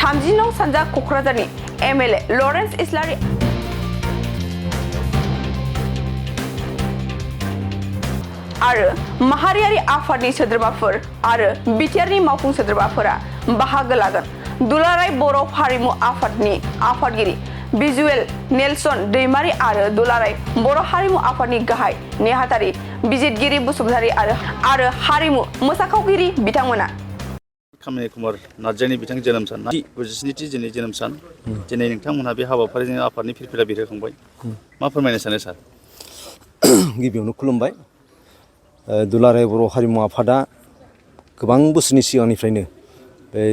30 नं सानजा क'क्राझारनि MLA लरेन्स इस्लारि आरो माहारियारि आफादनि सोद्रोमाफोर आरो बिटिआरनि मावफुं सोद्रोमाफोरा बाहागो लागोन। दुलाराय बर' हारिमु आफादनि आफादगिरि भिजुएल नेलसन दैमारि आरो दुलाराय बर' हारिमु आफादनि गाहाय नेहाथारि बिजितगिरि बसुमतारी आरो हारिमु मोसाखावगिरि बिथांमोना कामिनी कुमार नार्जारिनि बिथां जोनोम सान 97थि दिनै जोनोम सान दिनै नोंथांमोनहा बे हाबाफारिजों आफादनि फिरफिला बिरहोखांबाय मा फोरमायनो सानो सार? गिबियावनो खुलुमबाय। दुलाराय बर' हारिमु आफादा गोबां बोसोरनि सिगांनिफ्रायनो बै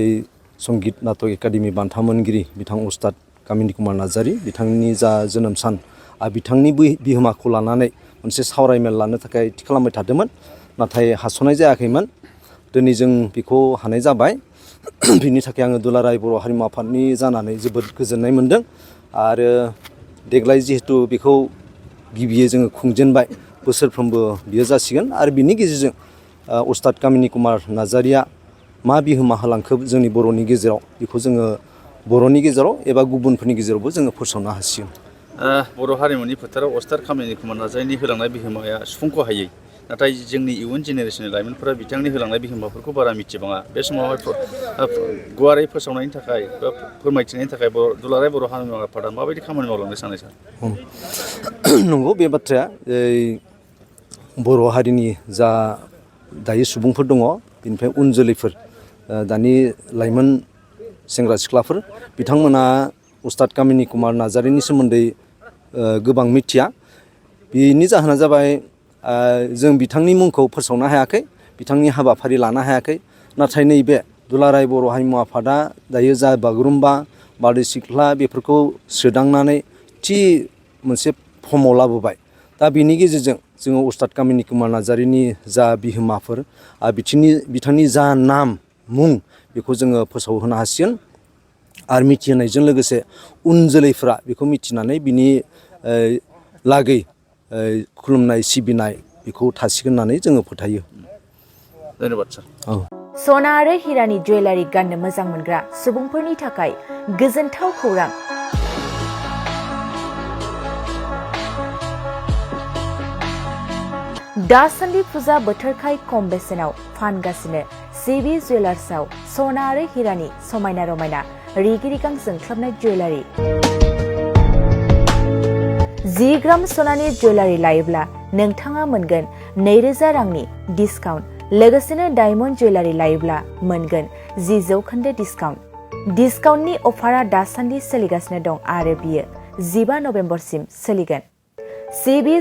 संगीत नाटक एकाडेमि बान्था मोनगिरि बिथां उस्ताद कामिनी कुमार नार्जारि बिथांनि जा जोनोम सान बिथांनि बिहोमाखौ लानानै मोनसे सावरायमेल लानो थाखाय थि खालामबाय थादोंमोन, नाथाय हास'नाय जायाखैमोन। दिनै जों बेखौ हानाय जाबाय। बिनि थाखाय आङो दुलाराय बर' हारिमु आफादनि जानानै जोबोद गोजोननाय मोनदों आरो देग्लाय जिहेतु बेखौ गिबियै जोङो खुंजेनबाय, बोसोरफ्रोमबो बियो जासिगोन आरो बिनि गेजेरजों उस्ताद कामिनी कुमार नार्जारिया मा बिहोमा होलांखो जोंनि बर'नि गेजेराव बेखौ जोङो बर'नि गेजेराव एबा गुबुनफोरनि गेजेरावबो जोङो फोसावनो हासिगोन। बर' हारिमुनि फोथाराव उस्ताद कामिनी कुमार नार्जारिनि होलांनाय बिहोमाया सुफुंख' हायै, नाथाय जोंनि इयुन जेनेरेसननि लाइमोनफोरा बिथांनि होलांनाय बिहोमाफोरखौ बारा मिथिबाङा। बे समावहाय गुवारै फोसावनायनि थाखाय बा फोरमायथिनायनि थाखाय दुलाराय बर' हारिमु आफादा माबायदि खामानि मावलांनो सानो सार? नंगौ बे बाथ्राया बर' हारिनि जा दायो सुबुंफोर दङ, बेनिफ्राय उन जोलैफोर दानि लाइमोन सेंग्रा सिख्लाफोर बिथांमोना उस्ताद कामिनी कुमार नार्जारिनि सोमोन्दै गोबां मिथिया। बेनि जाहोना जाबाय जों बिथांनि मुंखौ फोसावनो हायाखै, बिथांनि हाबाफारि लानो हायाखै। नाथाय नैबे दुलाराय बर' हारिमु आफादा दायो जा बागुरुम्बा बारदै सिख्ला बेफोरखौ सोदांनानै थि मोनसे फर्माव लाबोबाय। दा बेनि गेजेरजों जोङो उस्ताद कामिनी कुमार नार्जारिनि जा बिहोमाफोर बिथांनि जा नाम मुं बेखौ जोङो फोसावहोनो हासिगोन आरो मिथिहोनायजों लोगोसे उन जोलैफ्रा बेखौ मिथिनानै बिनि लागै खुलुमनाय सिबिनाय बेखौ थासिगोन होननानै जोङो फोथायो। धन्यबाद सार। सना आरो हिरानि जुवेलारि गाननो मोजां मोनग्रा सुबुंफोरनि थाखाय गोजोनथाव खौरां। दासान्दि फुजा बोथोरखाय खम बेसेनाव फानगासिनो सिबि जुवेलार्सआव सना आरो हिरानि समायना रमायना रिगि रिगां जोंख्लाबनाय जुवेलारि। 10 ग्राम सनानि जुवेलारि लायोब्ला नोंथाङा मोनगोन 2000 रांनि डिसकाउन्ट। लोगोसेनो डायमन्ड जुवेलारि लायोब्ला मोनगोन 10% डिसकाउन्ट। डिसकाउन्टनि अफारा दासान्दि सोलिगासिनो दं आरो बियो 15 नभेम्बरसिम सोलिगोन। सिबि